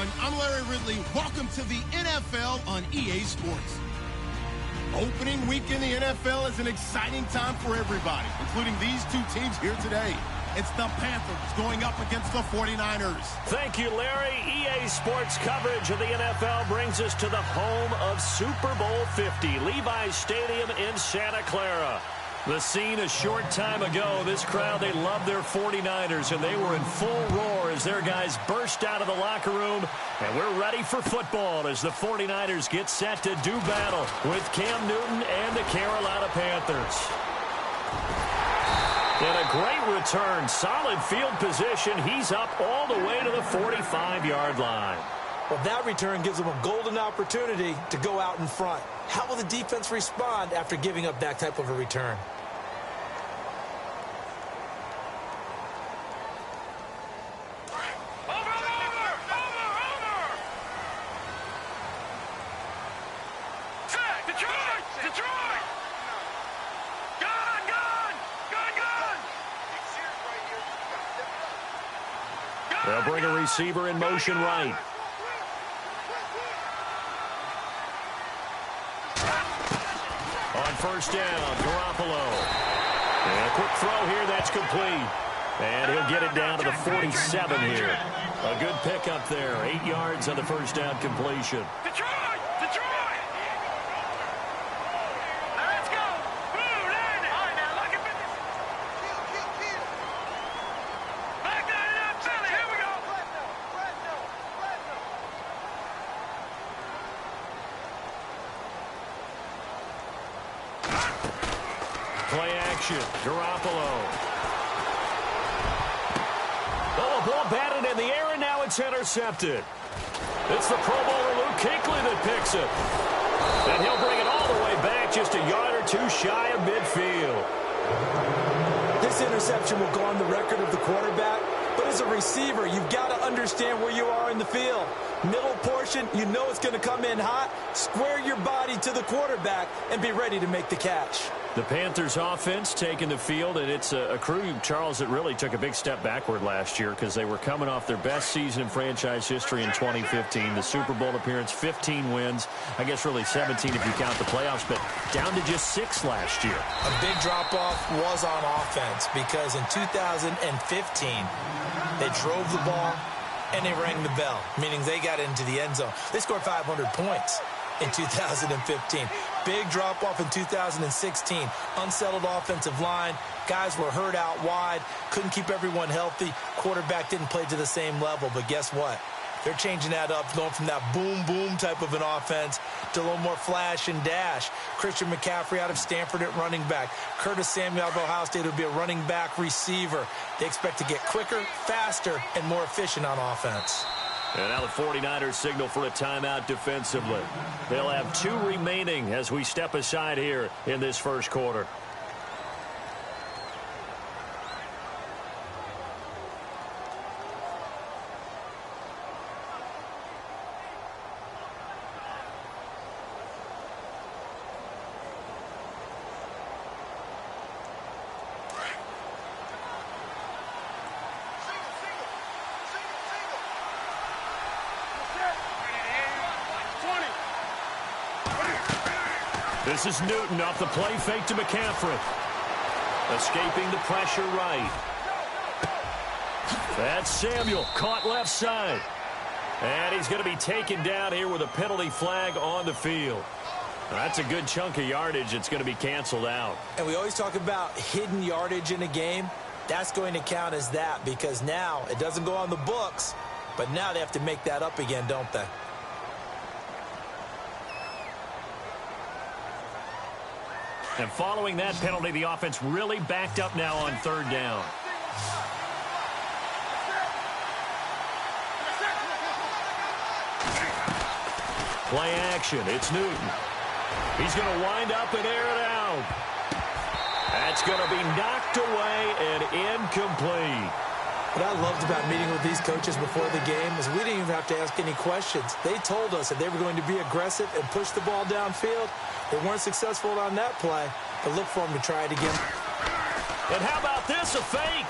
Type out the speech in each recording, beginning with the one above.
everyone. I'm Larry Ridley. Welcome to the NFL on EA Sports. Opening week in the NFL is an exciting time for everybody, including these two teams here today. It's the Panthers going up against the 49ers. Thank you, Larry. EA Sports coverage of the NFL brings us to the home of Super Bowl 50, Levi's Stadium in Santa Clara. The scene a short time ago, this crowd, they loved their 49ers, and they were in full roar as their guys burst out of the locker room. And we're ready for football as the 49ers get set to do battle with Cam Newton and the Carolina Panthers. And a great return, solid field position. He's up all the way to the 45-yard line. Well, that return gives them a golden opportunity to go out in front. How will the defense respond after giving up that type of a return? They'll bring a receiver in motion right. On first down, Garoppolo. And a quick throw here, that's complete. And he'll get it down to the 47 here. A good pickup there. 8 yards on the first down completion. Detroit! Let's go! All right, now, look at this. Back that up, Philly. Here we go. Play action, Garoppolo. Oh, a ball batted in the air, and now it's intercepted. It's the Pro Bowler Luke Kuechly that picks it. And he'll bring it all the way back, just a yard or two shy of midfield. This interception will go on the record of the quarterback, but as a receiver, you've got to understand where you are in the field. Middle portion, you know it's going to come in hot. Square your body to the quarterback and be ready to make the catch. The Panthers offense taking the field, and it's a crew, Charles, that really took a big step backward last year because they were coming off their best season in franchise history in 2015. The Super Bowl appearance, 15 wins. I guess really 17 if you count the playoffs, but down to just 6 last year. A big drop-off was on offense because in 2015, they drove the ball and they rang the bell, meaning they got into the end zone. They scored 500 points in 2015. Big drop-off in 2016. Unsettled offensive line. Guys were hurt out wide. Couldn't keep everyone healthy. Quarterback didn't play to the same level. But guess what? They're changing that up, going from that boom-boom type of an offense to a little more flash and dash. Christian McCaffrey out of Stanford at running back. Curtis Samuel out of Ohio State will be a running back receiver. They expect to get quicker, faster, and more efficient on offense. And now the 49ers signal for a timeout defensively. They'll have 2 remaining as we step aside here in this first quarter. This is Newton off the play fake to McCaffrey. Escaping the pressure right. That's Samuel, caught left side. And he's going to be taken down here with a penalty flag on the field. That's a good chunk of yardage. It's going to be canceled out. And we always talk about hidden yardage in a game. That's going to count as that because now it doesn't go on the books, but now they have to make that up again, don't they? And following that penalty, the offense really backed up now on third down. Play action. It's Newton. He's going to wind up and air it out. That's going to be knocked away and incomplete. What I loved about meeting with these coaches before the game is we didn't even have to ask any questions. They told us that they were going to be aggressive and push the ball downfield. They weren't successful on that play, but look for them to try it again. And how about this, a fake?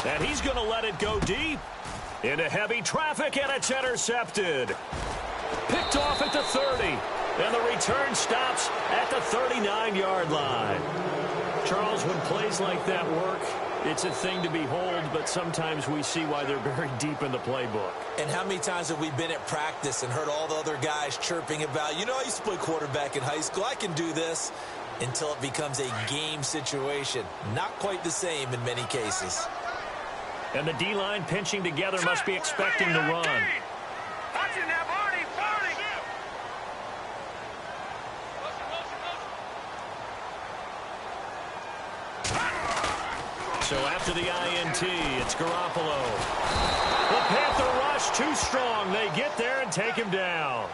And he's going to let it go deep. Into heavy traffic, and it's intercepted. Picked off at the 30, and the return stops at the 39-yard line. Charles, when plays like that work, it's a thing to behold, but sometimes we see why they're very deep in the playbook. And how many times have we been at practice and heard all the other guys chirping about, you know, I used to play quarterback in high school, I can do this, until it becomes a game situation. Not quite the same in many cases. And the D-line pinching together must be expecting the run. So after the INT, it's Garoppolo. The Panther rush too strong. They get there and take him down.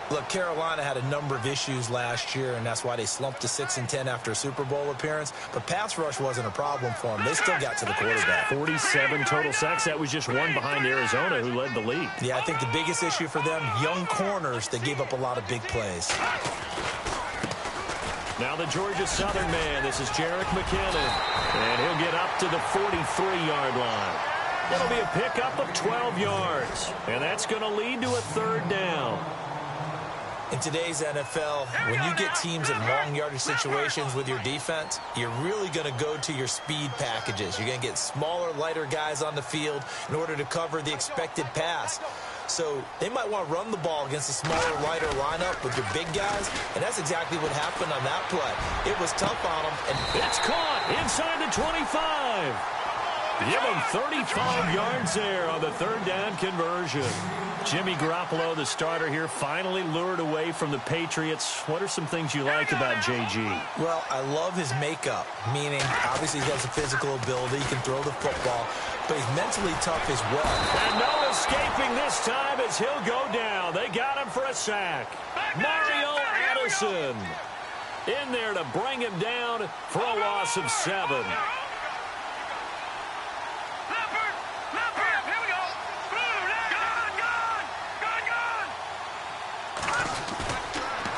Look, Carolina had a number of issues last year, and that's why they slumped to 6-10 after a Super Bowl appearance. But pass rush wasn't a problem for them. They still got to the quarterback. 47 total sacks. That was just one behind Arizona, who led the league. Yeah, I think the biggest issue for them, young corners that gave up a lot of big plays. Now the Georgia Southern man. This is Jerick McKinnon. And he'll get up to the 43-yard line. It'll be a pickup of 12 yards. And that's going to lead to a third down. In today's NFL, when you get teams in long yardage situations with your defense, you're really going to go to your speed packages. You're going to get smaller, lighter guys on the field in order to cover the expected pass. So they might want to run the ball against a smaller, lighter lineup with your big guys, and that's exactly what happened on that play. It was tough on them. And it's caught inside the 25. Give him 35 yards there on the third down conversion. Jimmy Garoppolo, the starter here, finally lured away from the Patriots. What are some things you like about J.G.? Well, I love his makeup, meaning obviously he has a physical ability. He can throw the football, but he's mentally tough as well. And no escaping this time as he'll go down. They got him for a sack. Mario Addison in there to bring him down for a loss of 7.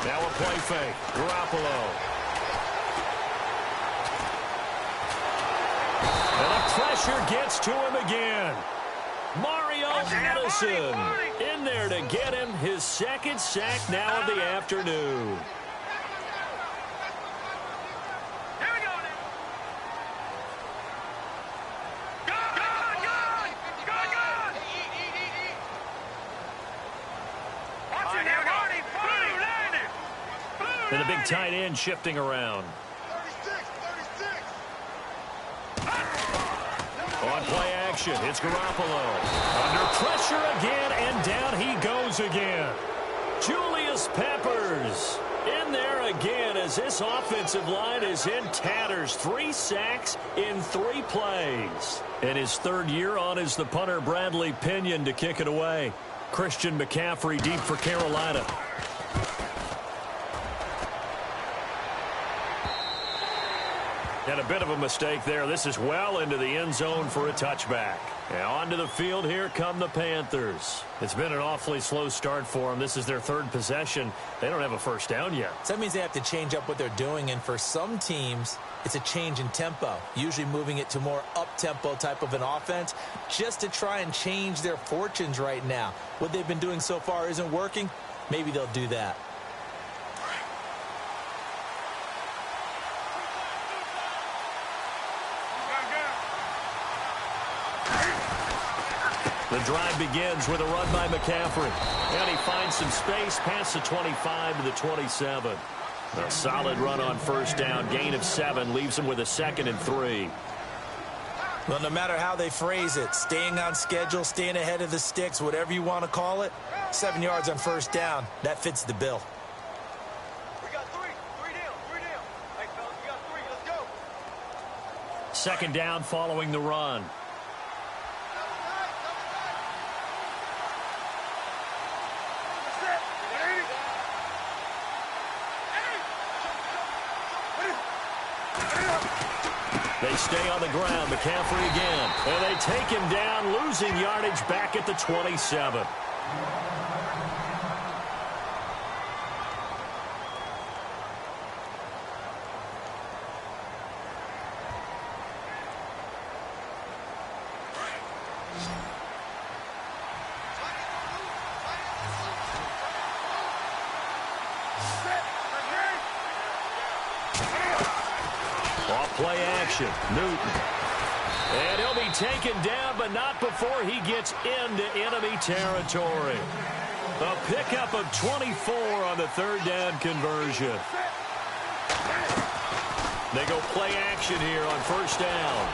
Now a play fake. Garoppolo. And the pressure gets to him again. Mario Addison in there to get him his second sack now of the afternoon. And the big tight end shifting around. 36. On play action, it's Garoppolo. Under pressure again, and down he goes again. Julius Peppers in there again as this offensive line is in tatters. 3 sacks in 3 plays. And his third year on is the punter Bradley Pinion to kick it away. Christian McCaffrey deep for Carolina. And a bit of a mistake there. This is well into the end zone for a touchback. And onto the field, here come the Panthers. It's been an awfully slow start for them. This is their third possession. They don't have a first down yet. So that means they have to change up what they're doing, and for some teams, it's a change in tempo, usually moving it to more up-tempo type of an offense, just to try and change their fortunes right now. What they've been doing so far isn't working. Maybe they'll do that. The drive begins with a run by McCaffrey. And he finds some space past the 25 to the 27. A solid run on first down. Gain of 7 leaves him with a 2nd and 3. Well, no matter how they phrase it, staying on schedule, staying ahead of the sticks, whatever you want to call it, 7 yards on first down, that fits the bill. We got 3. 3 down. 3 down. Hey, fellas, we got 3. Let's go. 2nd down following the run. They stay on the ground. McCaffrey again. And they take him down, losing yardage back at the 27. play action. Newton. And he'll be taken down, but not before he gets into enemy territory. A pickup of 24 on the third down conversion. They go play action here on first down.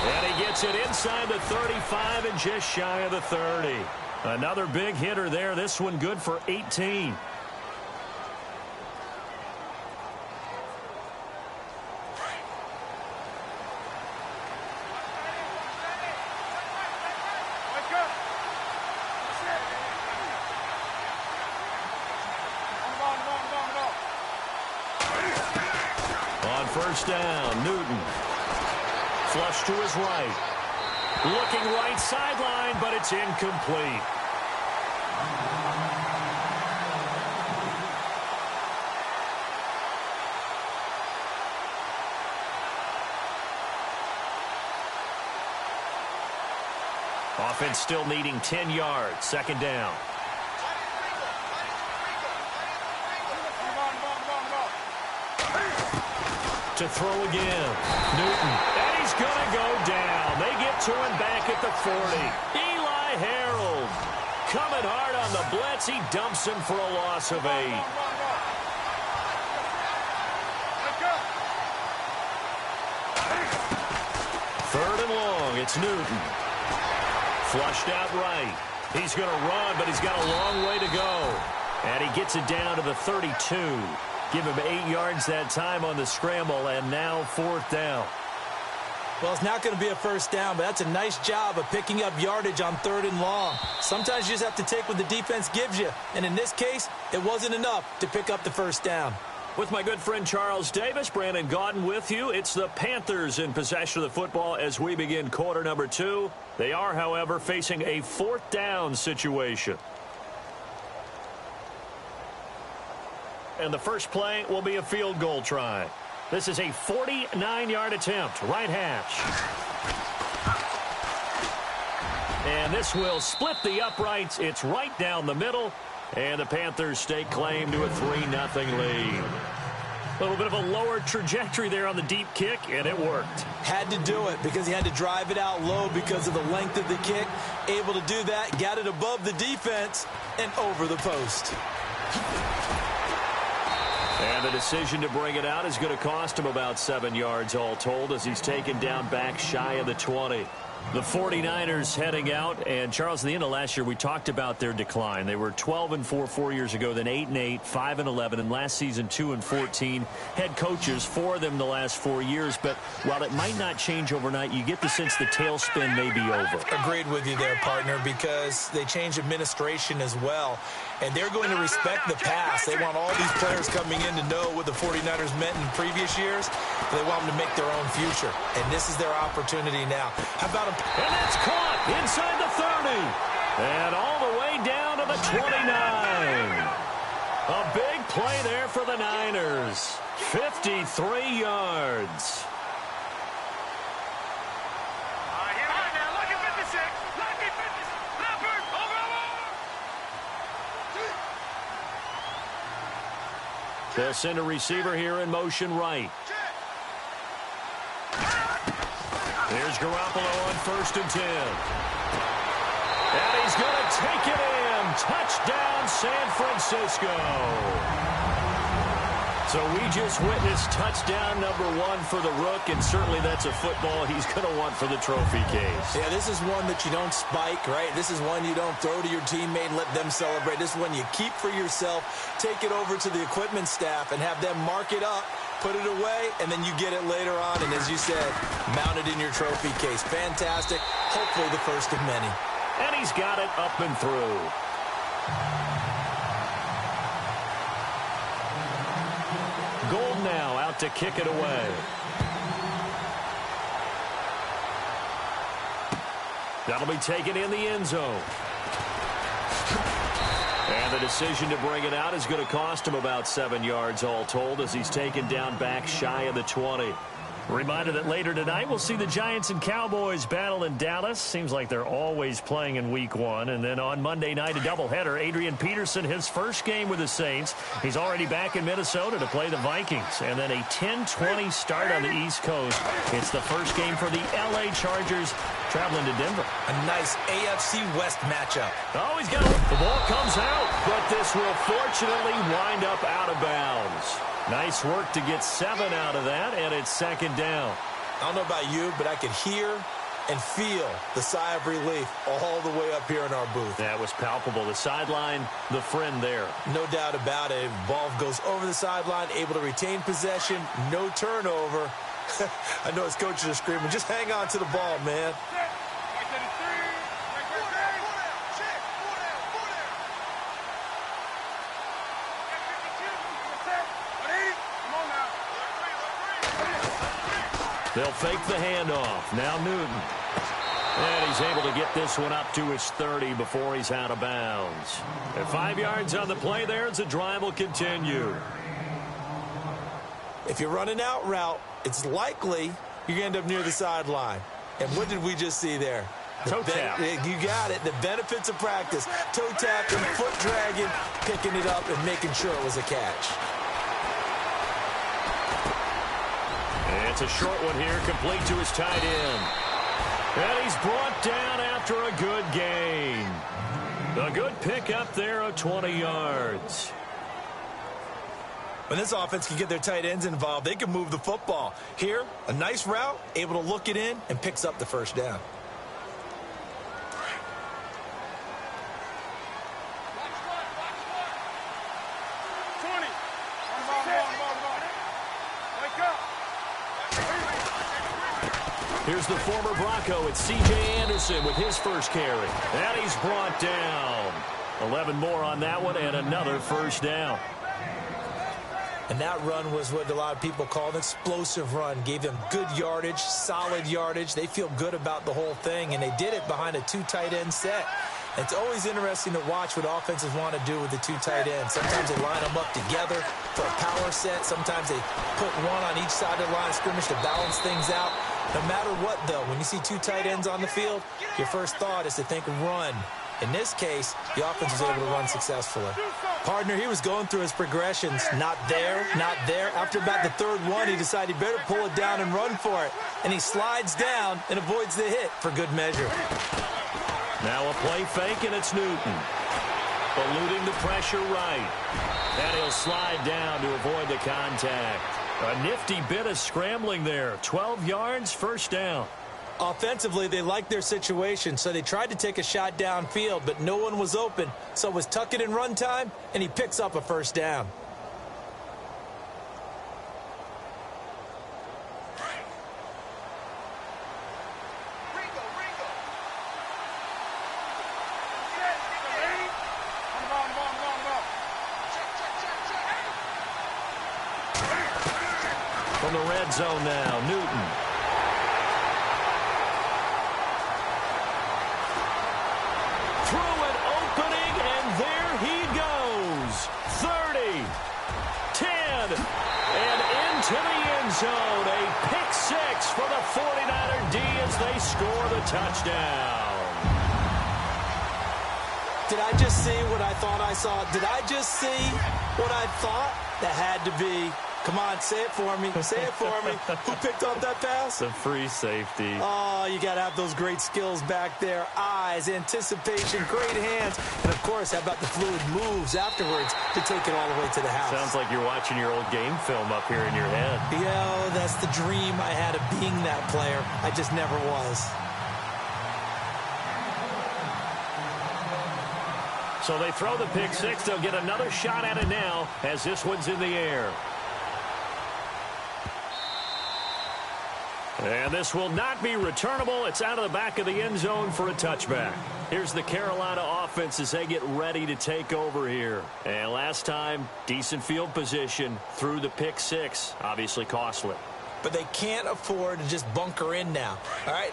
And he gets it inside the 35 and just shy of the 30. Another big hitter there. This one good for 18. On first down, Newton. Flush to his right. Looking right sideline, but it's incomplete. Offense still needing 10 yards. Second down. To throw again. Newton. And he's going to go down. They get to him back at the 40. Eli Harold coming hard on the blitz. He dumps him for a loss of 8. Third and long. It's Newton. Flushed out right. He's going to run, but he's got a long way to go. And he gets it down to the 32. Give him 8 yards that time on the scramble, and now fourth down. Well, it's not going to be a first down, but that's a nice job of picking up yardage on third and long. Sometimes you just have to take what the defense gives you, and in this case, it wasn't enough to pick up the first down. With my good friend Charles Davis, Brandon Gaudin with you. It's the Panthers in possession of the football as we begin quarter number 2. They are, however, facing a fourth down situation. And the first play will be a field goal try. This is a 49-yard attempt, right hash. And this will split the uprights. It's right down the middle. And the Panthers stake claim to a 3-0 lead. A little bit of a lower trajectory there on the deep kick, and it worked. Had to do it because he had to drive it out low because of the length of the kick. Able to do that, got it above the defense, and over the post. And the decision to bring it out is going to cost him about 7 yards all told as he's taken down back shy of the 20. The 49ers heading out, and Charles, at the end of last year, we talked about their decline. They were 12-4 4 years ago, then 8-8, 5-11, and last season 2-14. Head coaches, 4 of them the last 4 years, but while it might not change overnight, you get the sense the tailspin may be over. Agreed with you there, partner, because they changed administration as well, and they're going to respect the pass. They want all these players coming in to know what the 49ers meant in previous years. They want them to make their own future, and this is their opportunity now. How about a... And that's caught inside the 30. And all the way down to the 29. A big play there for the Niners. 53 yards. Here we go now. Lucky 56. Lucky 56. Leopard. Over. They'll send a receiver here in motion right. There's Garoppolo on 1st and 10. And he's going to take it in. Touchdown, San Francisco. So we just witnessed touchdown number 1 for the Rook, and certainly that's a football he's going to want for the trophy case. Yeah, this is one that you don't spike, right? This is one you don't throw to your teammate and let them celebrate. This is one you keep for yourself, take it over to the equipment staff, and have them mark it up, put it away, and then you get it later on, and as you said, mount it in your trophy case. Fantastic. Hopefully the first of many. And he's got it up and through. Gold now out to kick it away. That'll be taken in the end zone. And the decision to bring it out is going to cost him about 7 yards all told as he's taken down back shy of the 20. Reminder that later tonight we'll see the Giants and Cowboys battle in Dallas. Seems like they're always playing in week 1. And then on Monday night, a doubleheader. Adrian Peterson, his first game with the Saints. He's already back in Minnesota to play the Vikings. And then a 10:20 start on the East Coast. It's the first game for the L.A. Chargers traveling to Denver. A nice AFC West matchup. Oh, he's got it. The ball comes out, but this will fortunately wind up out of bounds. Nice work to get 7 out of that, and it's second down. I don't know about you, but I could hear and feel the sigh of relief all the way up here in our booth. That was palpable. The sideline, the friend there. No doubt about it. Ball goes over the sideline, able to retain possession, no turnover. I know his coaches are screaming, just hang on to the ball, man. They'll fake the handoff. Now Newton. And he's able to get this one up to his 30 before he's out of bounds. At 5 yards on the play there, the drive will continue. If you're running out route, it's likely you're going to end up near the sideline. And what did we just see there? Toe tap. You got it. The benefits of practice. Toe tapping, foot dragging, picking it up, and making sure it was a catch. It's a short one here, complete to his tight end. And he's brought down after a good gain. A good pickup there of 20 yards. When this offense can get their tight ends involved, they can move the football. Here, a nice route, able to look it in, and picks up the first down. Here's the former Bronco. It's C.J. Anderson with his first carry. And he's brought down. 11 more on that one and another first down. And that run was what a lot of people call an explosive run. Gave them good yardage, solid yardage. They feel good about the whole thing, and they did it behind a 2 tight end set. It's always interesting to watch what offenses want to do with the 2 tight ends. Sometimes they line them up together for a power set. Sometimes they put one on each side of the line of scrimmage to balance things out. No matter what, though, when you see 2 tight ends on the field, your first thought is to think run. In this case, the offense was able to run successfully. Partner, he was going through his progressions. Not there, not there. After about the 3rd one, he decided he better pull it down and run for it. And he slides down and avoids the hit for good measure. Now a play fake, and it's Newton. Eluding the pressure right. And he'll slide down to avoid the contact. A nifty bit of scrambling there. 12 yards, first down. Offensively, they liked their situation, so they tried to take a shot downfield, but no one was open. So it was tuck it in run time, and he picks up a first down. From the red zone now, Newton. Through an opening, and there he goes. 30, 10, and into the end zone. A pick 6 for the 49er D as they score the touchdown. Did I just see what I thought I saw? Did I just see what I thought? That had to be. Come on, say it for me. Say it for me. Who picked up that pass? The free safety. Oh, you got to have those great skills back there. Eyes, anticipation, great hands. And, of course, how about the fluid moves afterwards to take it all the way to the house? Sounds like you're watching your old game film up here in your head. Yeah, that's the dream I had of being that player. I just never was. So they throw the pick 6. They'll get another shot at it now as this one's in the air. And this will not be returnable. It's out of the back of the end zone for a touchback. Here's the Carolina offense as they get ready to take over here. And last time, decent field position through the pick 6. Obviously costly. but they can't afford to just bunker in now. All right,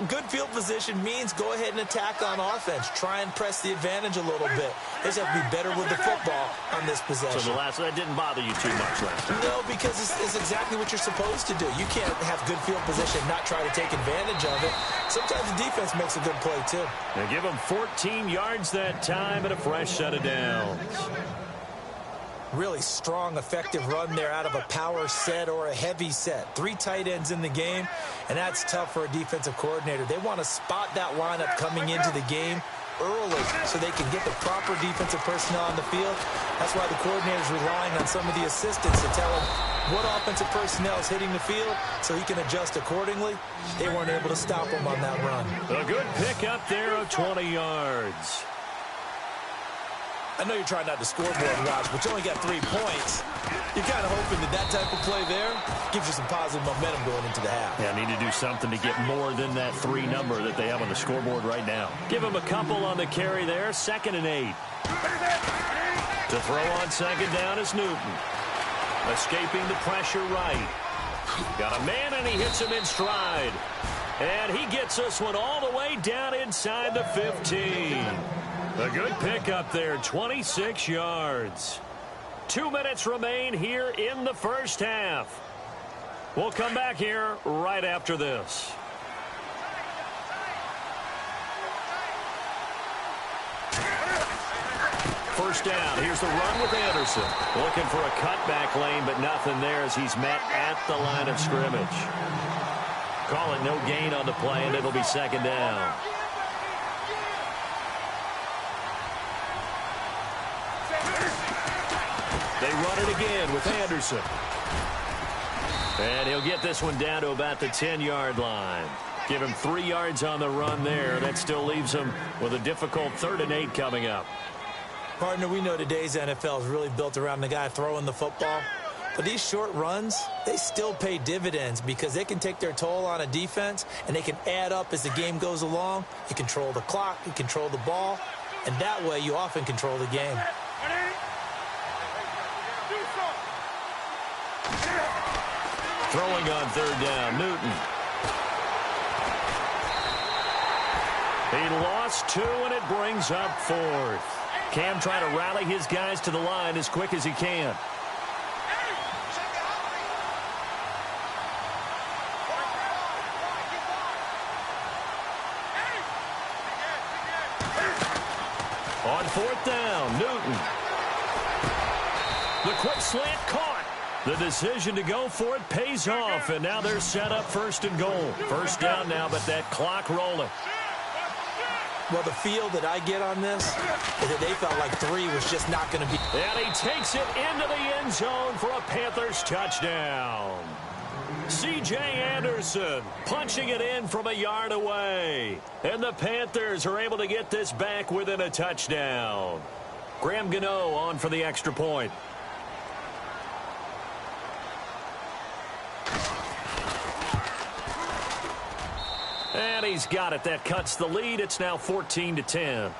good field position means go ahead and attack on offense. Try and press the advantage a little bit. They just have to be better with the football on this possession. So that didn't bother you too much last time? No, because it's exactly what you're supposed to do. You can't have good field position and not try to take advantage of it. Sometimes the defense makes a good play, too. They give them 14 yards that time and a fresh set of downs. Really strong, effective run there out of a power set or a heavy set. 3 tight ends in the game, and that's tough for a defensive coordinator. They want to spot that lineup coming into the game early so they can get the proper defensive personnel on the field. That's why the coordinator is relying on some of the assistants to tell him what offensive personnel is hitting the field so he can adjust accordingly. They weren't able to stop him on that run. A good pick up there of 20 yards. I know you're trying not to scoreboard watch, but you only got 3 points. You're kind of hoping that type of play there gives you some positive momentum going into the half. Yeah, need to do something to get more than that 3 number that they have on the scoreboard right now. Give them a couple on the carry there, 2nd and 8. To throw on 2nd down is Newton. Escaping the pressure right. Got a man, and he hits him in stride. And he gets this one all the way down inside the 15. A good pick up there, 26 yards. 2 minutes remain here in the first half. We'll come back here right after this. First down. Here's the run with Anderson. Looking for a cutback lane, but nothing there as he's met at the line of scrimmage. Call it no gain on the play, and it'll be 2nd down. They run it again with Anderson. And he'll get this one down to about the 10-yard line. Give him 3 yards on the run there. That still leaves him with a difficult 3rd and 8 coming up. Partner, we know today's NFL is really built around the guy throwing the football. But these short runs, they still pay dividends because they can take their toll on a defense, and they can add up as the game goes along. You control the clock, you control the ball, and that way you often control the game. Throwing on 3rd down, Newton. He lost 2, and it brings up 4th. Cam trying to rally his guys to the line as quick as he can. On 4th down, Newton. The quick slant caught. The decision to go for it pays off, and now they're set up 1st and goal. 1st down now, but that clock rolling. Well, the feel that I get on this is that they felt like 3 was just not going to be. And he takes it into the end zone for a Panthers touchdown. C.J. Anderson punching it in from a yard away. And the Panthers are able to get this back within a touchdown. Graham Gano on for the extra point. And he's got it. That cuts the lead. It's now 14-10.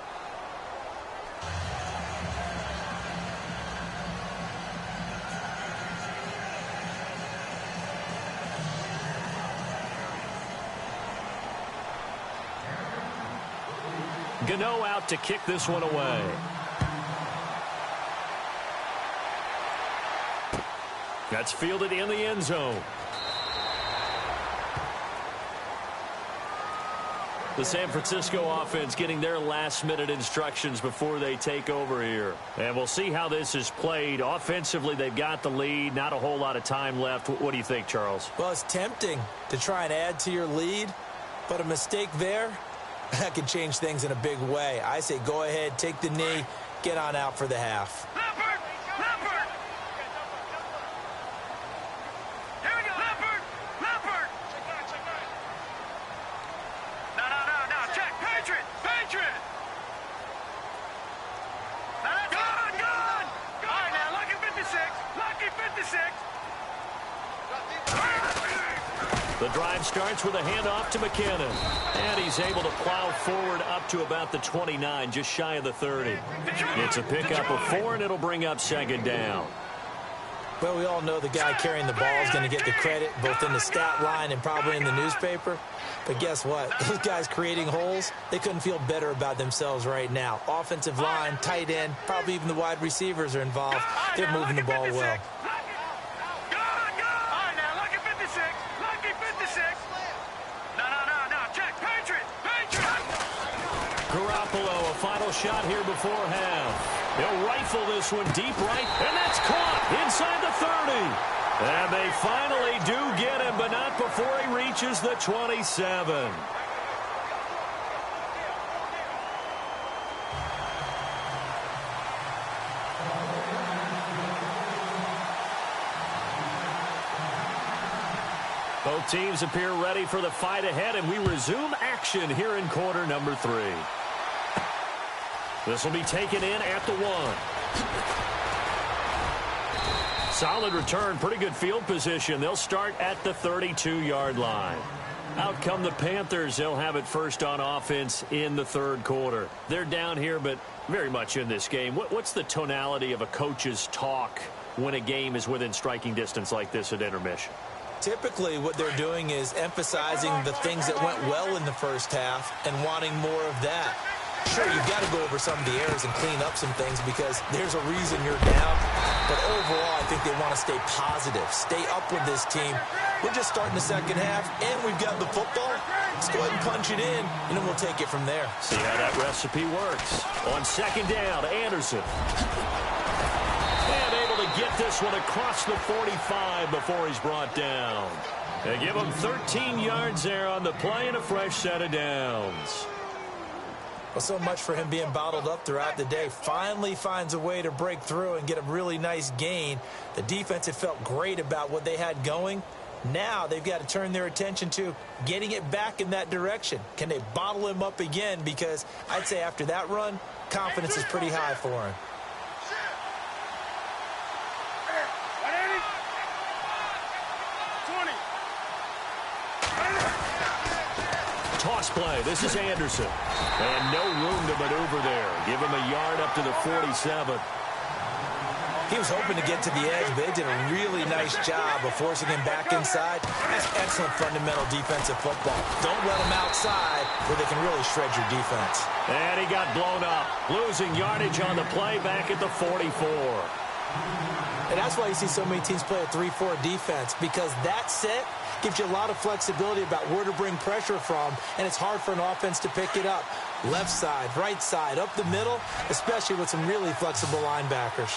Gano out to kick this one away. That's fielded in the end zone. The San Francisco offense getting their last-minute instructions before they take over here. And we'll see how this is played. Offensively, they've got the lead. Not a whole lot of time left. What do you think, Charles? Well, it's tempting to try and add to your lead, but a mistake there, that could change things in a big way. I say go ahead, take the knee, get on out for the half. The drive starts with a handoff to McKinnon. And he's able to plow forward up to about the 29, just shy of the 30. It's a pickup of 4, and it'll bring up 2nd down. Well, we all know the guy carrying the ball is going to get the credit, both in the stat line and probably in the newspaper. But guess what? Those guys creating holes, they couldn't feel better about themselves right now. Offensive line, tight end, probably even the wide receivers are involved. They're moving the ball well. Garoppolo, a final shot here before half. He'll rifle this one deep right, and that's caught inside the 30. And they finally do get him, but not before he reaches the 27. Both teams appear ready for the fight ahead, and we resume action here in quarter number 3. This will be taken in at the 1. Solid return, pretty good field position. They'll start at the 32-yard line. Out come the Panthers. They'll have it first on offense in the third quarter. They're down here, but very much in this game. What's the tonality of a coach's talk when a game is within striking distance like this at intermission? Typically, what they're doing is emphasizing the things that went well in the first half and wanting more of that. Sure, you've got to go over some of the errors and clean up some things because there's a reason you're down. But overall, I think they want to stay positive, stay up with this team. We're just starting the second half, and we've got the football. Let's go ahead and punch it in, and then we'll take it from there. See how that recipe works. On second down, Anderson. And able to get this one across the 45 before he's brought down. They give him 13 yards there on the play and a fresh set of downs. Well, so much for him being bottled up throughout the day. Finally finds a way to break through and get a really nice gain. The defense had felt great about what they had going. Now they've got to turn their attention to getting it back in that direction. Can they bottle him up again? Because I'd say after that run, confidence is pretty high for him. Toss play. This is Anderson. And no room to maneuver there. Give him a yard up to the 47. He was hoping to get to the edge, but they did a really nice job of forcing him back inside. That's excellent fundamental defensive football. Don't let him outside where they can really shred your defense. And he got blown up. Losing yardage on the play back at the 44. And that's why you see so many teams play a 3-4 defense, because that set gives you a lot of flexibility about where to bring pressure from, and it's hard for an offense to pick it up. Left side, right side, up the middle, especially with some really flexible linebackers.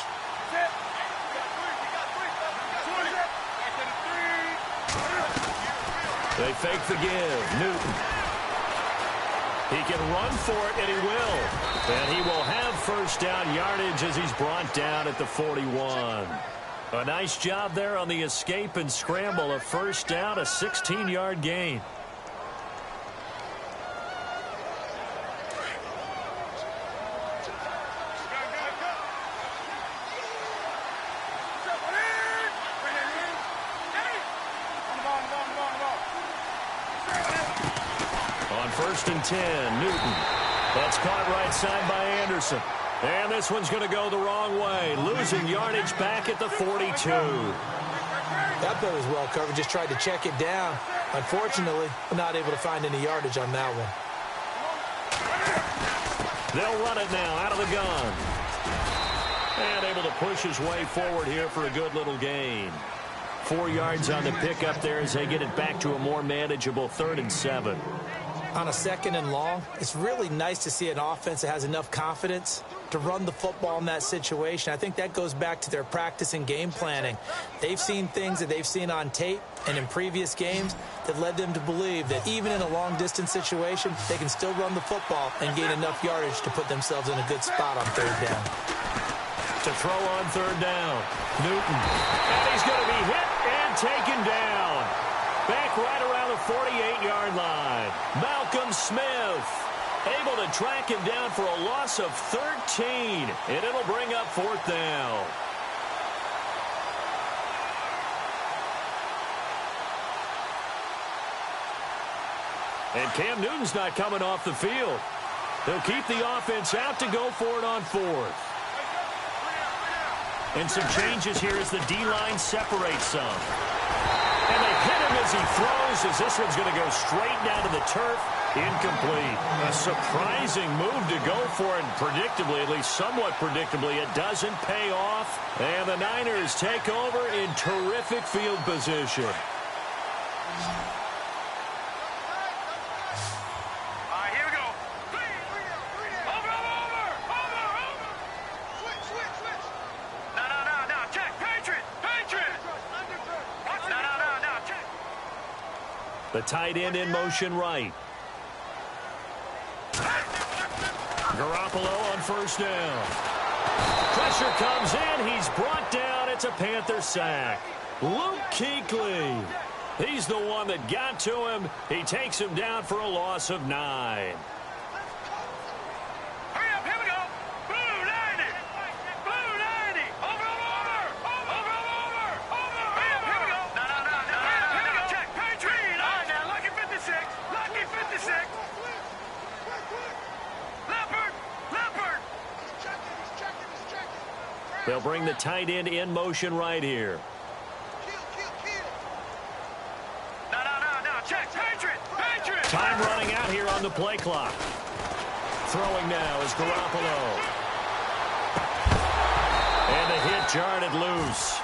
They fake the give. Newton. He can run for it, and he will. And he will have first down yardage as he's brought down at the 41. A nice job there on the escape and scramble. A first down, a 16-yard gain. On 1st and 10, Newton. That's caught right side by Anderson. And this one's going to go the wrong way. Losing yardage back at the 42. That play was well covered. Just tried to check it down. Unfortunately, not able to find any yardage on that one. They'll run it now out of the gun. And able to push his way forward here for a good little gain. 4 yards on the pickup there as they get it back to a more manageable 3rd and 7. On a 2nd and long, it's really nice to see an offense that has enough confidence to run the football in that situation. I think that goes back to their practice and game planning. They've seen things that they've seen on tape and in previous games that led them to believe that even in a long-distance situation, they can still run the football and gain enough yardage to put themselves in a good spot on 3rd down. To throw on 3rd down, Newton. And he's going to be hit and taken down. Back right around the 48-yard line. Malcolm Smith able to track him down for a loss of 13. And it'll bring up 4th down. And Cam Newton's not coming off the field. They'll keep the offense out to go for it on 4th. And some changes here as the D-line separates some. And they hit him as he throws, as this one's going to go straight down to the turf. Incomplete. A surprising move to go for it, and predictably, at least somewhat predictably, it doesn't pay off. And the Niners take over in terrific field position. The tight end in motion right. Garoppolo on first down. Pressure comes in. He's brought down. It's a Panther sack. Luke Kuechly. He's the one that got to him. He takes him down for a loss of 9. They'll bring the tight end in motion right here. Time running out here on the play clock. Throwing now is Garoppolo. And the hit jarred it loose.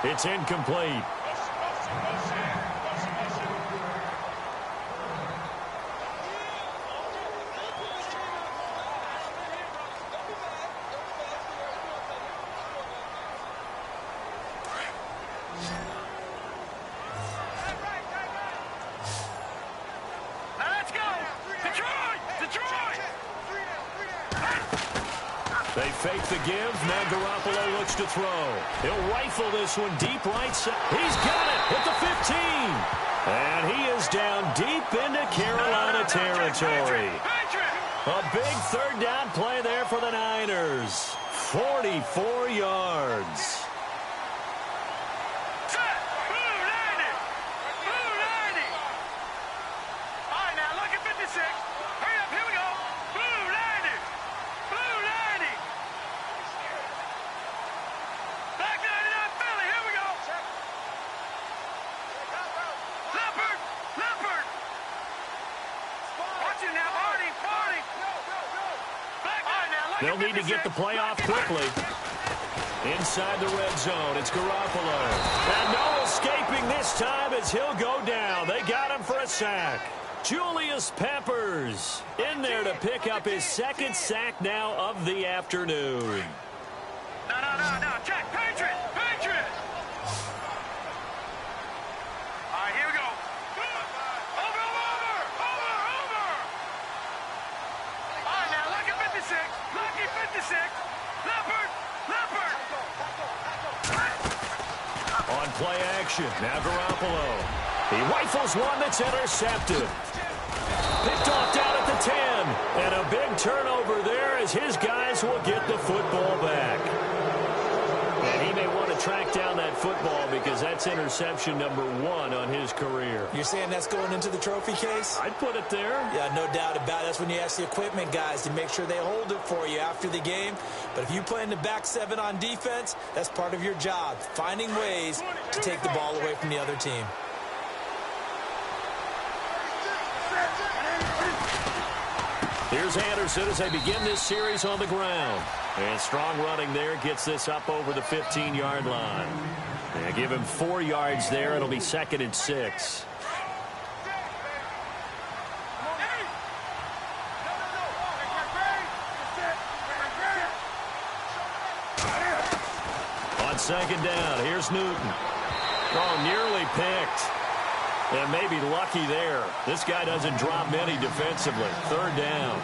It's incomplete. They fake the give. Now Garoppolo looks to throw. He'll rifle this one deep right side. He's got it at the 15. And he is down deep into Carolina territory. A big third down play there for the Niners. 44 yards. They'll need to get the play off quickly. Inside the red zone, it's Garoppolo. And no escaping this time as he'll go down. They got him for a sack. Julius Peppers in there to pick up his second sack now of the afternoon. No. Check. Patriot. All right, here we go. Over. All right, now, lucky 56. Lucky 56. Leopard. On play action, now Garoppolo. He rifles one that's intercepted. Picked off down at the 10. And a big turnover there as his guys will get the football back. And he may want to track down that football because that's interception number 1 on his career. You're saying that's going into the trophy case? I'd put it there. Yeah, no doubt about it. That's when you ask the equipment guys to make sure they hold it for you after the game. But if you play in the back 7 on defense, that's part of your job, finding ways to take the ball away from the other team. Here's Anderson as they begin this series on the ground. And strong running there gets this up over the 15-yard line. And give him 4 yards there. It'll be 2nd and 6. On second down, here's Newton. Oh, nearly picked. And maybe lucky there. This guy doesn't drop many defensively. 3rd down.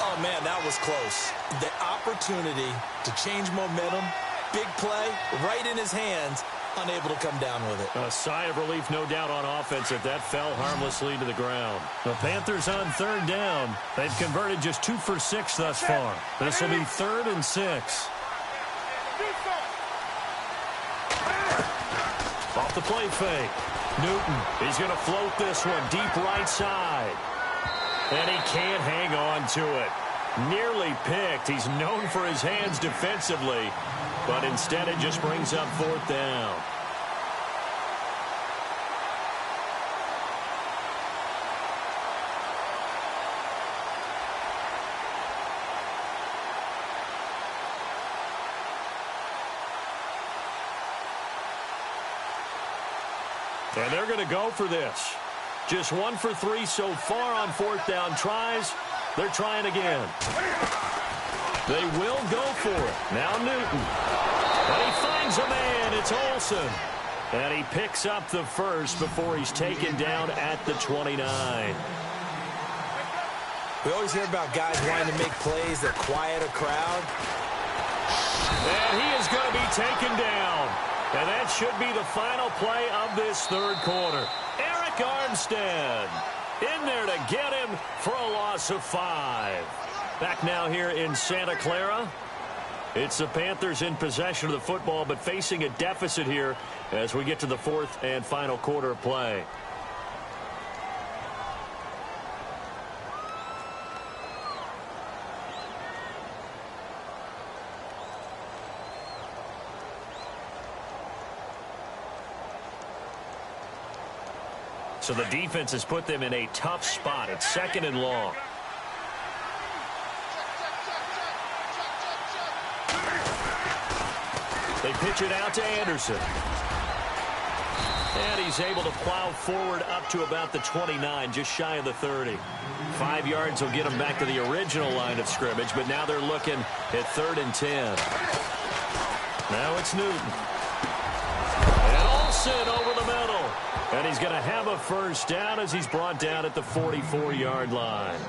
Oh, man, that was close. The opportunity to change momentum, big play, right in his hands, unable to come down with it. A sigh of relief, no doubt, on offense if that fell harmlessly to the ground. The Panthers on 3rd down. They've converted just 2 for 6 thus far. This will be 3rd and 6. Off the play fake. Newton, he's going to float this one deep right side. And he can't hang on to it. Nearly picked. He's known for his hands defensively, but instead it just brings up 4th down. And they're going to go for this. Just 1 for 3 so far on 4th down tries. They're trying again. They will go for it. Now Newton. And he finds a man. It's Olsen. And he picks up the first before he's taken down at the 29. We always hear about guys wanting to make plays that quiet a crowd. And he is going to be taken down. And that should be the final play of this 3rd quarter. Eric Armstead in there to get him for a loss of 5. Back now here in Santa Clara. It's the Panthers in possession of the football, but facing a deficit here as we get to the 4th and final quarter of play. So the defense has put them in a tough spot. It's 2nd and long. They pitch it out to Anderson. And he's able to plow forward up to about the 29, just shy of the 30. 5 yards will get them back to the original line of scrimmage, but now they're looking at 3rd and 10. Now it's Newton. And Olsen over the middle. And he's going to have a first down as he's brought down at the 44-yard line.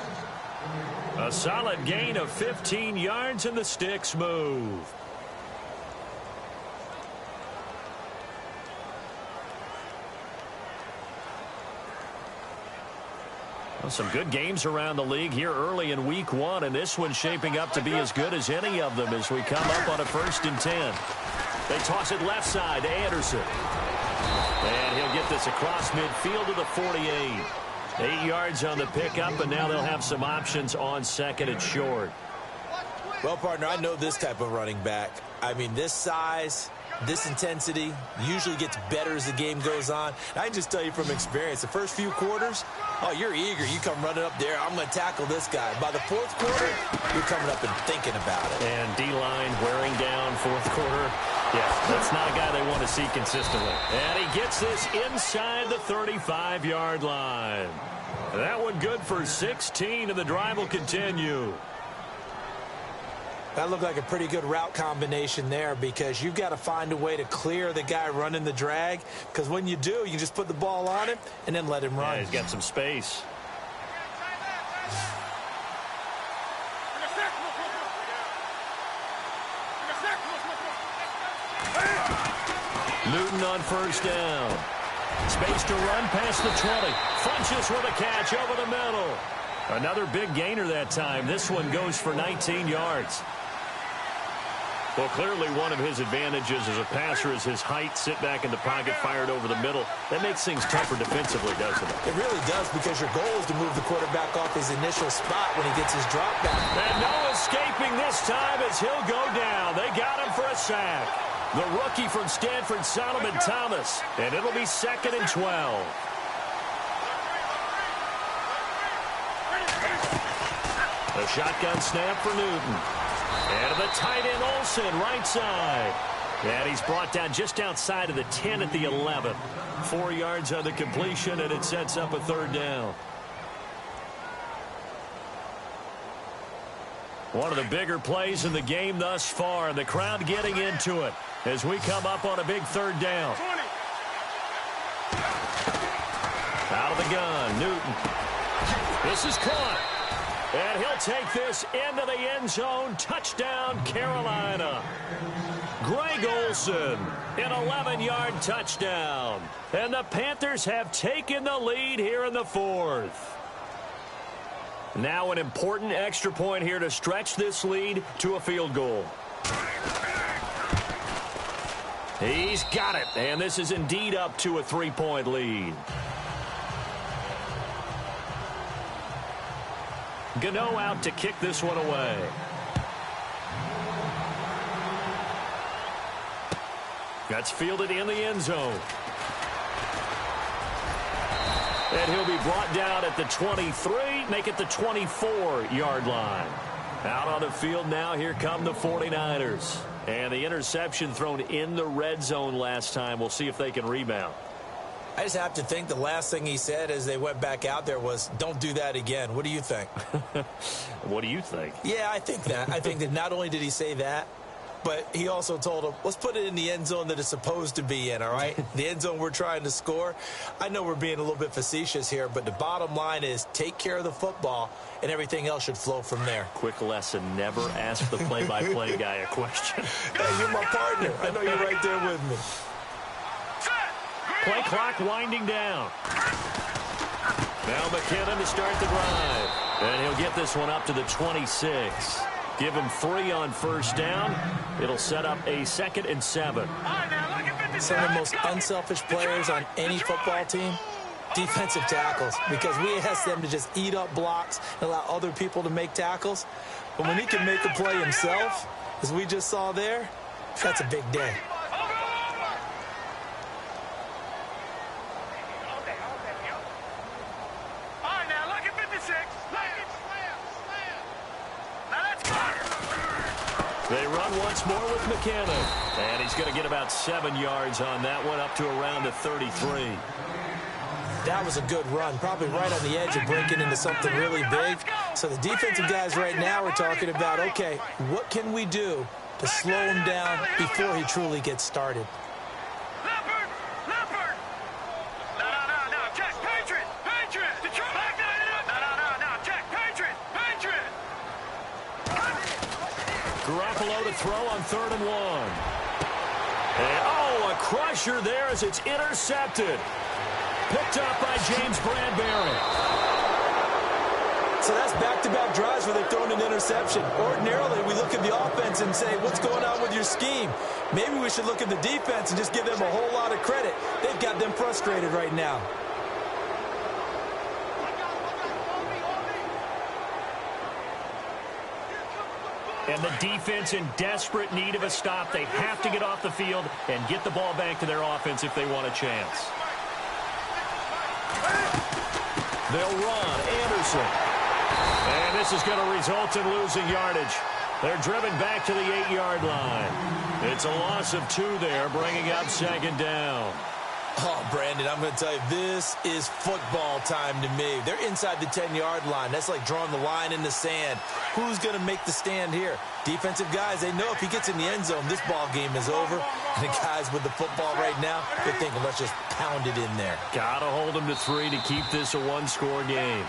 A solid gain of 15 yards, and the sticks move. Well, some good games around the league here early in week 1, and this one's shaping up to be as good as any of them as we come up on a 1st and 10. They toss it left side to Anderson. And he'll get this across midfield to the 48. 8 yards on the pickup, and now they'll have some options on 2nd and short. Well, partner, I know this type of running back. I mean, this size, this intensity usually gets better as the game goes on. I can just tell you from experience, the first few quarters, oh, you're eager. You come running up there, I'm going to tackle this guy. By the 4th quarter, you're coming up and thinking about it. And D-line wearing down 4th quarter. Yeah, that's not a guy they want to see consistently. And he gets this inside the 35-yard line. That one good for 16, and the drive will continue. That looked like a pretty good route combination there, because you've got to find a way to clear the guy running the drag, because when you do, you just put the ball on him and then let him run. Yeah, he's got some space. Newton on 1st down. Space to run past the 20. Funches with a catch over the middle. Another big gainer that time. This one goes for 19 yards. Well, clearly one of his advantages as a passer is his height. Sit back in the pocket, fired over the middle. That makes things tougher defensively, doesn't it? It really does, because your goal is to move the quarterback off his initial spot when he gets his drop back. And no escaping this time as he'll go down. They got him for a sack. The rookie from Stanford, Solomon Thomas. And it'll be 2nd and 12. A shotgun snap for Newton. And the tight end Olsen, right side. And he's brought down just outside of the 10 at the 11. 4 yards on the completion, and it sets up a 3rd down. One of the bigger plays in the game thus far, and the crowd getting into it as we come up on a big 3rd down. Out of the gun, Newton. This is caught. And he'll take this into the end zone. Touchdown, Carolina. Greg Olsen, an 11-yard touchdown. And the Panthers have taken the lead here in the 4th. Now an important extra point here to stretch this lead to a field goal. He's got it. And this is indeed up to a 3-point lead. Gano out to kick this one away. That's fielded in the end zone. And he'll be brought down at the 23, make it the 24-yard line. Out on the field now, here come the 49ers. And the interception thrown in the red zone last time. We'll see if they can rebound. I just have to think the last thing he said as they went back out there was, don't do that again. What do you think? What do you think? Yeah, I think that. I think that not only did he say that, but he also told him, let's put it in the end zone that it's supposed to be in, all right? The end zone we're trying to score. I know we're being a little bit facetious here, but the bottom line is take care of the football, and everything else should flow from there. Quick lesson, never ask the play-by-play guy a question. Hey, you're my partner. I know you're right there with me. Play clock winding down. Now McKinnon to start the drive. And he'll get this one up to the 26. Give him 3 on first down. It'll set up a 2nd and 7. Some of the most unselfish players on any football team, defensive tackles, because we ask them to just eat up blocks and allow other people to make tackles. But when he can make a play himself, as we just saw there, that's a big day. They run once more with McKinnon. And he's going to get about 7 yards on that one, up to around the 33. That was a good run, probably right on the edge of breaking into something really big. So the defensive guys right now are talking about, okay, what can we do to slow him down before he truly gets started? Garoppolo to throw on 3rd and 1. And, oh, a crusher there as it's intercepted. Picked up by James Bradbury. So that's back-to-back drives where they've thrown an interception. Ordinarily, we look at the offense and say, what's going on with your scheme? Maybe we should look at the defense and just give them a whole lot of credit. They've got them frustrated right now. And the defense in desperate need of a stop. They have to get off the field and get the ball back to their offense if they want a chance. They'll run. Anderson. And this is going to result in losing yardage. They're driven back to the 8-yard line. It's a loss of 2 there, bringing up 2nd down. Oh, Brandon, I'm going to tell you, this is football time to me. They're inside the 10-yard line. That's like drawing the line in the sand. Who's going to make the stand here? Defensive guys, they know if he gets in the end zone, this ball game is over. And the guys with the football right now, they're thinking, let's just pound it in there. Got to hold them to 3 to keep this a 1-score game.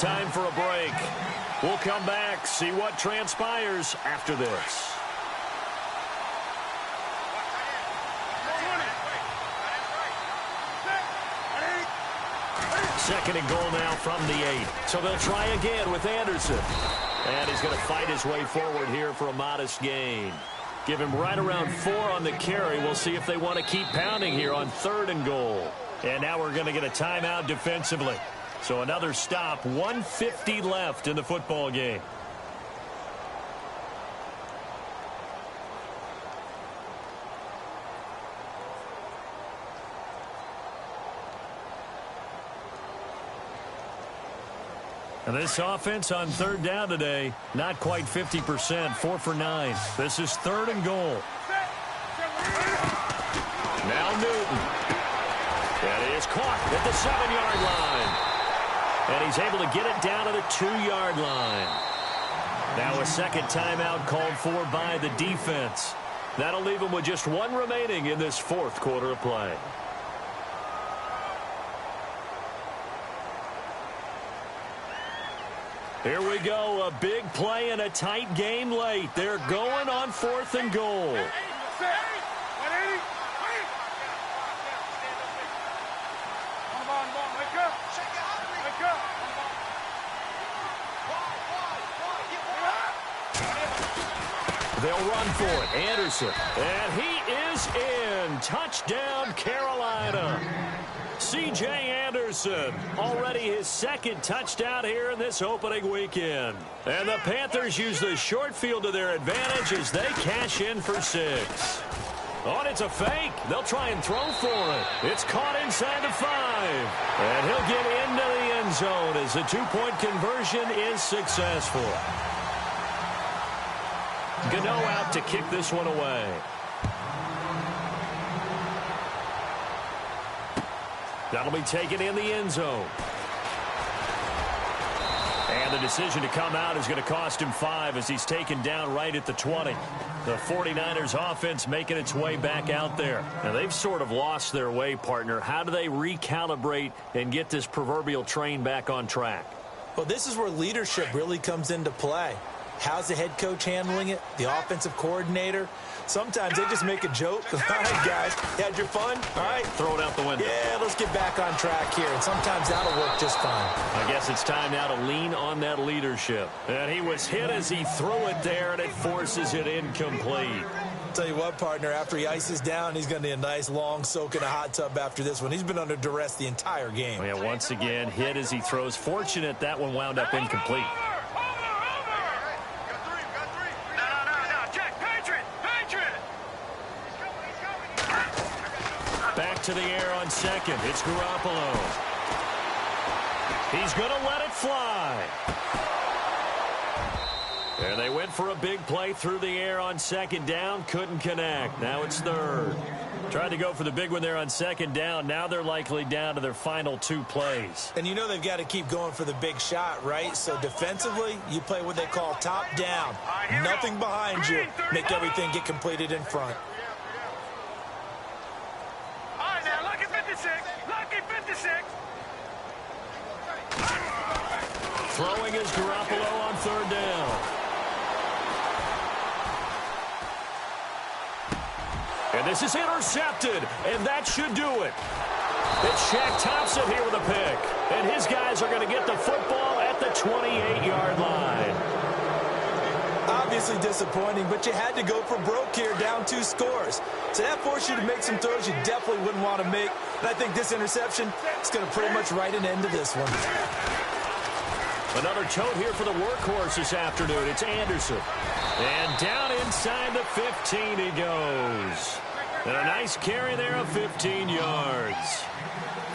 Time for a break. We'll come back, see what transpires after this. 2nd and goal now from the 8. So they'll try again with Anderson. And he's going to fight his way forward here for a modest gain. Give him right around 4 on the carry. We'll see if they want to keep pounding here on 3rd and goal. And now we're going to get a timeout defensively. So another stop, 1:50 left in the football game. And this offense on 3rd down today, not quite 50%, 4 for 9. This is 3rd and goal. Now Newton. And he is caught at the 7-yard line. And he's able to get it down to the 2-yard line. Now a 2nd timeout called for by the defense. That'll leave him with just 1 remaining in this 4th quarter of play. Here we go, a big play and a tight game late. They're going on 4th and goal. They'll run for it. Anderson. And he is in. Touchdown, Carolina. C.J. Anderson. Already his second touchdown here in this opening weekend. And the Panthers use the short field to their advantage as they cash in for 6. Oh, and it's a fake. They'll try and throw for it. It's caught inside the 5. And he'll get into the end zone as the two-point conversion is successful. Gano out to kick this one away. That'll be taken in the end zone. And the decision to come out is going to cost him 5 as he's taken down right at the 20. The 49ers offense making its way back out there. Now, they've sort of lost their way, partner. How do they recalibrate and get this proverbial train back on track? Well, this is where leadership really comes into play. How's the head coach handling it? The offensive coordinator? Sometimes they just make a joke. All right, guys, you had your fun? All right. Throw it out the window. Yeah, let's get back on track here. And sometimes that'll work just fine. I guess it's time now to lean on that leadership. And he was hit as he threw it there, and it forces it incomplete. Tell you what, partner, after he ices down, he's going to need a nice long soak in a hot tub after this one. He's been under duress the entire game. Yeah, once again, hit as he throws. Fortunate that one wound up incomplete. Back to the air on second. It's Garoppolo. He's going to let it fly. And they went for a big play through the air on second down. Couldn't connect. Now it's third. Tried to go for the big one there on second down. Now they're likely down to their final 2 plays. And you know they've got to keep going for the big shot, right? So defensively, you play what they call top down. Nothing behind you. Make everything get completed in front. Throwing is Garoppolo on third down. And this is intercepted, and that should do it. It's Shaq Thompson here with a pick. And his guys are going to get the football at the 28-yard line. Obviously disappointing, but you had to go for broke here, down 2 scores. So that forced you to make some throws you definitely wouldn't want to make. And I think this interception is going to pretty much write an end to this one. Another tote here for the workhorse this afternoon. It's Anderson. And down inside the 15 he goes. And a nice carry there of 15 yards.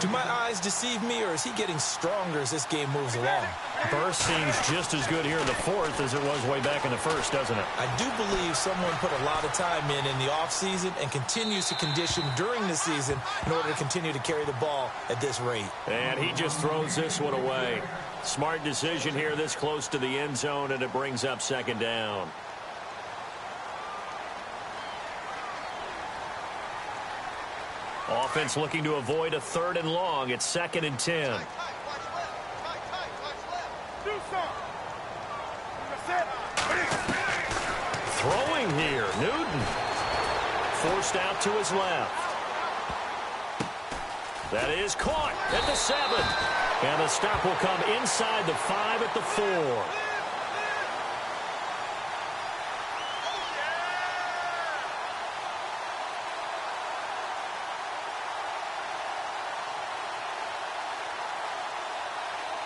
Do my eyes deceive me, or is he getting stronger as this game moves along? Burst seems just as good here in the fourth as it was way back in the first, doesn't it? I do believe someone put a lot of time in the offseason and continues to condition during the season in order to continue to carry the ball at this rate. And he just throws this one away. Smart decision here this close to the end zone, and it brings up second down. Offense looking to avoid a 3rd and long. It's 2nd and 10. Throwing here, Newton. Forced out to his left. That is caught at the 7. And the stop will come inside the 5 at the 4.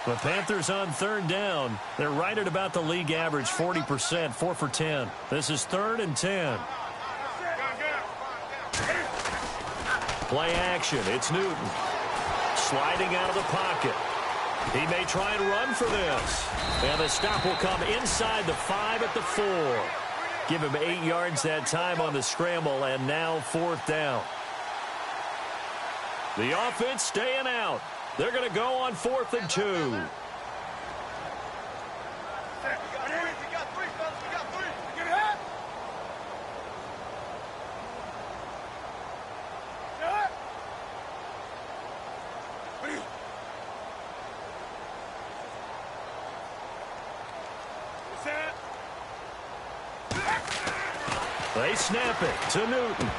The Panthers on 3rd down. They're right at about the league average, 40%, 4 for 10. This is 3rd and 10. Play action. It's Newton. Sliding out of the pocket. He may try and run for this. And the stop will come inside the 5 at the 4. Give him 8 yards that time on the scramble, and now 4th down. The offense staying out. They're going to go on 4th and 2. They snap it to Newton.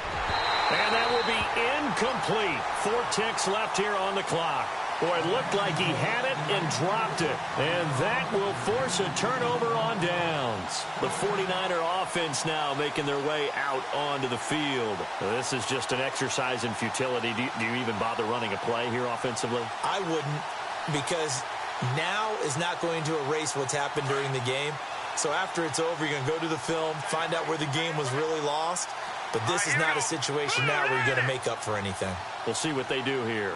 And that will be incomplete. 4 ticks left here on the clock. Boy, it looked like he had it and dropped it. And that will force a turnover on downs. The 49er offense now making their way out onto the field. This is just an exercise in futility. Do you even bother running a play here offensively? I wouldn't, because now is not going to erase what's happened during the game. So after it's over, you're going to go to the film, find out where the game was really lost. But this is not a situation now where you're going to make up for anything. We'll see what they do here.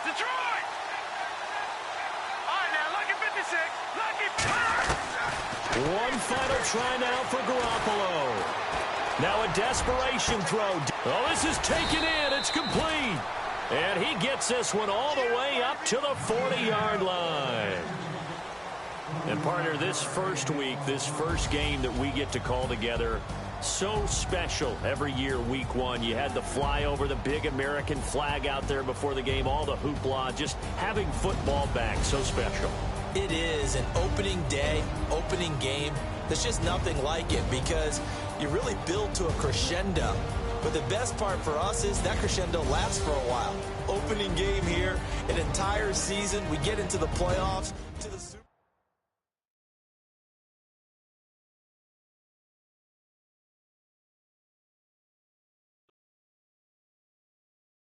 Detroit! All right, now, lucky 56. Lucky 56. One final try now for Garoppolo. Now a desperation throw. Oh, this is taken in. It's complete. And he gets this one all the way up to the 40-yard line. And, partner, this first week, this first game that we get to call together, so special every year, week one. You had the flyover, the big American flag out there before the game, all the hoopla, just having football back, so special. It is an opening day, opening game. There's just nothing like it because you really build to a crescendo. But the best part for us is that crescendo lasts for a while. Opening game here, an entire season. We get into the playoffs, to the Super Bowl.